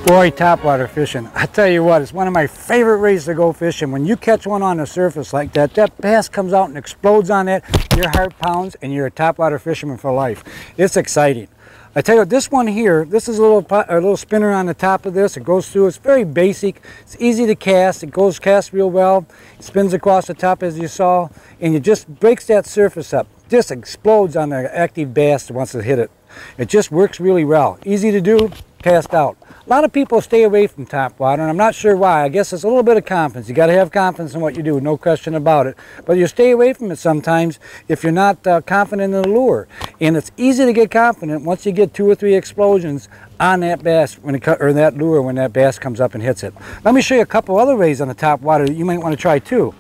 Boy, topwater fishing, I tell you what, it's one of my favorite ways to go fishing. When you catch one on the surface like that, that bass comes out and explodes on it, your heart pounds, and you're a topwater fisherman for life. It's exciting. I tell you what, this one here, this is a little spinner on the top of this. It goes through, it's very basic, it's easy to cast, it casts real well, it spins across the top as you saw, and it just breaks that surface up. Just explodes on the active bass that wants to hit it. It just works really well. Easy to do, cast out. A lot of people stay away from topwater, and I'm not sure why. I guess it's a little bit of confidence. You got to have confidence in what you do, no question about it. But you stay away from it sometimes if you're not confident in the lure. And it's easy to get confident once you get 2 or 3 explosions on that bass or that lure when that bass comes up and hits it. Let me show you a couple other ways on the topwater that you might want to try too.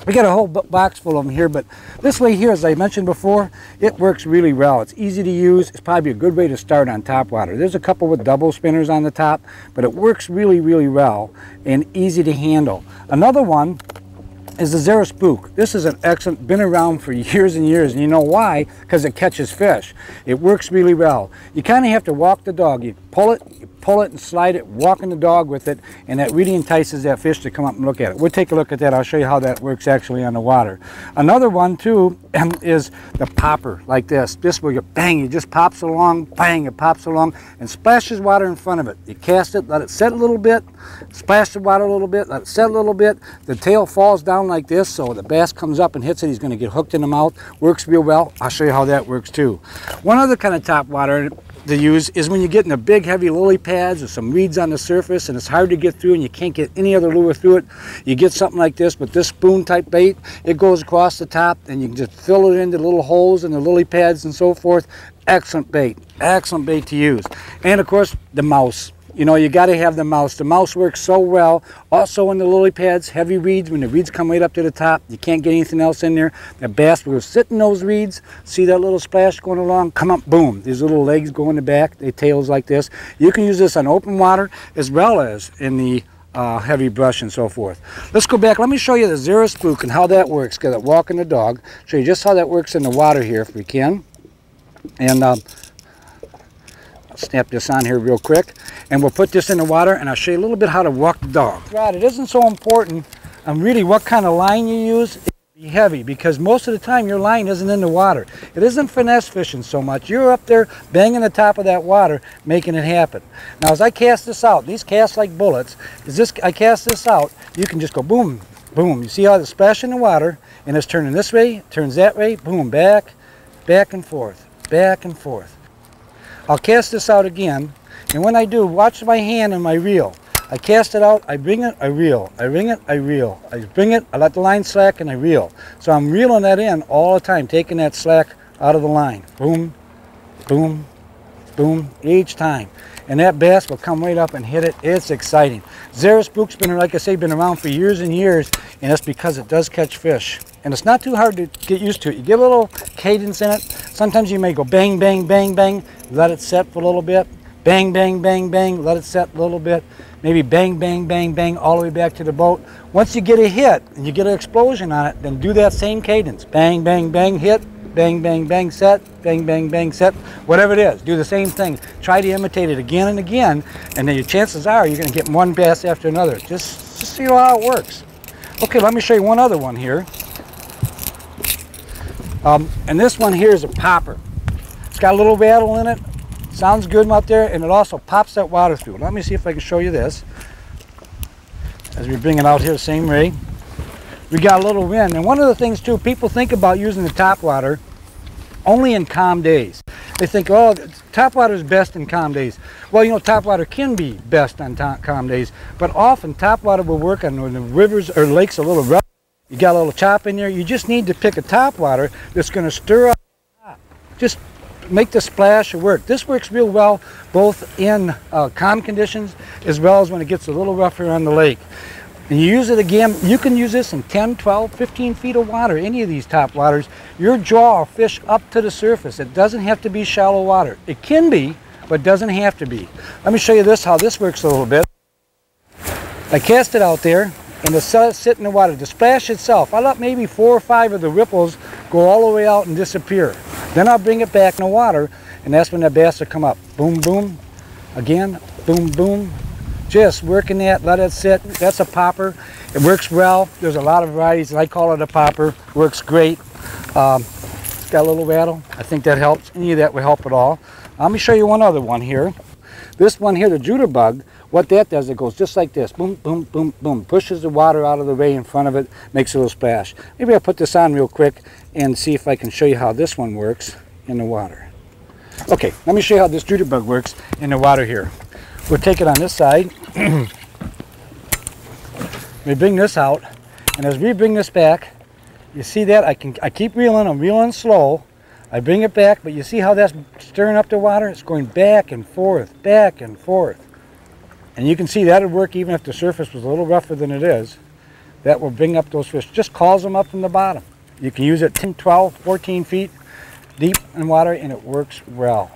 We got a whole box full of them here, but this way here, as I mentioned before, it works really well. It's easy to use. It's probably a good way to start on topwater. There's a couple with double spinners on the top, but it works really, really well and easy to handle. Another one is the Zero Spook. This is an excellent, been around for years and years, and you know why? Because it catches fish. It works really well. You kind of have to walk the dog. You pull it and slide it, walking the dog with it, and that really entices that fish to come up and look at it. We'll take a look at that. I'll show you how that works actually on the water. Another one too is the popper, like this. This where you bang, it just pops along, bang, it pops along and splashes water in front of it. You cast it, let it set a little bit, splash the water a little bit, let it set a little bit. The tail falls down like this, so the bass comes up and hits it. He's going to get hooked in the mouth. Works real well. I'll show you how that works too. One other kind of topwater to use is when you get in the big heavy lily pads or some weeds on the surface and it's hard to get through and you can't get any other lure through it. You get something like this with this spoon type bait. It goes across the top and you can just fill it into little holes in the lily pads and so forth. Excellent bait to use. And of course the mouse. You know, you got to have the mouse. The mouse works so well. Also in the lily pads, heavy reeds, when the reeds come right up to the top, you can't get anything else in there. The bass will sit in those reeds, see that little splash going along, come up, boom. These little legs go in the back, they tails like this. You can use this on open water as well as in the heavy brush and so forth. Let's go back. Let me show you the Zero Spook and how that works. Got it walking the dog. Show you just how that works in the water here if we can. And I'll snap this on here real quick, and we'll put this in the water and I'll show you a little bit how to walk the dog. Right, it isn't so important really what kind of line you use. It can be heavy because most of the time your line isn't in the water. It isn't finesse fishing so much. You're up there banging the top of that water making it happen. Now as I cast this out, these cast like bullets. I cast this out, you can just go boom, boom. You see how it's splashing in the water and it's turning this way, turns that way, boom, back, back and forth, back and forth. I'll cast this out again, and when I do, watch my hand and my reel. I cast it out, I bring it, I reel. I bring it, I reel. I bring it, I let the line slack, and I reel. So I'm reeling that in all the time, taking that slack out of the line. Boom, boom, boom, each time. And that bass will come right up and hit it. It's exciting. Zero Spook's been, like I say, been around for years and years, and that's because it does catch fish. And it's not too hard to get used to it. You get a little cadence in it. Sometimes you may go bang, bang, bang, bang, let it set for a little bit. Bang, bang, bang, bang, let it set a little bit. Maybe bang, bang, bang, bang, all the way back to the boat. Once you get a hit and you get an explosion on it, then do that same cadence. Bang, bang, bang, hit. Bang, bang, bang, set. Bang, bang, bang, set. Whatever it is, do the same thing. Try to imitate it again and again, and then your chances are you're going to get one bass after another. Just see how it works. Okay, let me show you one other one here. And this one here is a popper. It's got a little rattle in it. Sounds good out there, and it also pops that water through. Let me see if I can show you this. As we bring it out here the same way. We got a little wind. And one of the things too, people think about using the topwater only in calm days. They think, oh, topwater is best in calm days. Well, you know, topwater can be best on calm days, but often topwater will work on when the rivers or lakes are a little rough. You got a little chop in there. You just need to pick a topwater that's going to stir up the top. Just make the splash work. This works real well both in calm conditions as well as when it gets a little rougher on the lake. And you use it again, you can use this in 10, 12, 15 feet of water, any of these topwaters. Your jaw will fish up to the surface. It doesn't have to be shallow water. It can be, but doesn't have to be. Let me show you this, how this works a little bit. I cast it out there, and the sit in the water. The splash itself, I let maybe 4 or 5 of the ripples go all the way out and disappear. Then I'll bring it back in the water, and that's when the bass will come up. Boom, boom, again, boom, boom, Just working that, let it sit. That's a popper. It works well. There's a lot of varieties. I call it a popper. Works great. It's got a little rattle. I think that helps. Any of that will help at all. Let me show you one other one here. This one here, the jitterbug, what that does, it goes just like this. Boom, boom, boom, boom. Pushes the water out of the ray in front of it, makes a little splash. Maybe I'll put this on real quick and see if I can show you how this one works in the water. Okay, let me show you how this jitterbug works in the water here. We'll take it on this side. We bring this out, and as we bring this back, you see that I keep reeling. I'm reeling slow. I bring it back, but you see how that's stirring up the water? It's going back and forth, back and forth. And you can see that would work even if the surface was a little rougher than it is. That will bring up those fish. Just calls them up from the bottom. You can use it 10, 12, 14 feet deep in water, and it works well.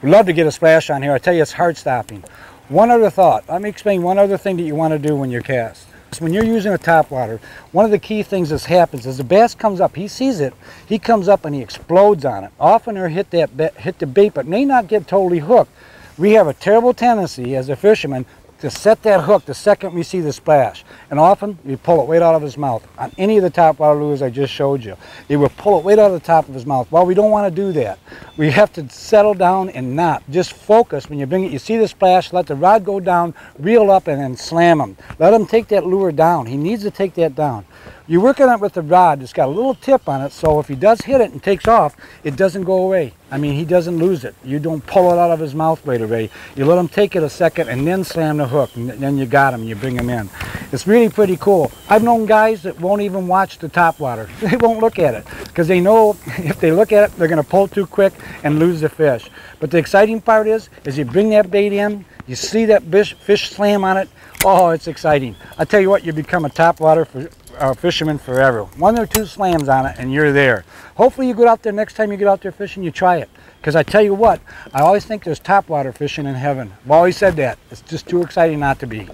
We'd love to get a splash on here. I tell you, it's heart stopping. One other thought. Let me explain one other thing that you want to do when you cast. When you're using a topwater, one of the key things that happens is the bass comes up, he sees it, he comes up and he explodes on it. Often they'll hit the bait, but may not get totally hooked. We have a terrible tendency as a fisherman to set that hook the second we see the splash. And often we pull it right out of his mouth. On any of the topwater lures I just showed you, it will pull it right out of the top of his mouth. Well, we don't want to do that. We have to settle down and not. Just focus when you bring it. You see the splash, let the rod go down, reel up, and then slam him. Let him take that lure down. He needs to take that down. You work on it with the rod. It's got a little tip on it, so if he does hit it and takes off, it doesn't go away. I mean, he doesn't lose it. You don't pull it out of his mouth right away. You let him take it a second and then slam the hook, and then you got him and you bring him in. It's really pretty cool. I've known guys that won't even watch the topwater. They won't look at it because they know if they look at it, they're going to pull too quick and lose the fish. But the exciting part is you bring that bait in, you see that fish slam on it. Oh, it's exciting. I tell you what, you become a topwater fisherman forever. 1 or 2 slams on it and you're there. Hopefully you go out there next time you get out there fishing, you try it. Because I tell you what, I always think there's topwater fishing in heaven. I've always said that. It's just too exciting not to be.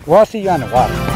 Well, I'll see you on the water.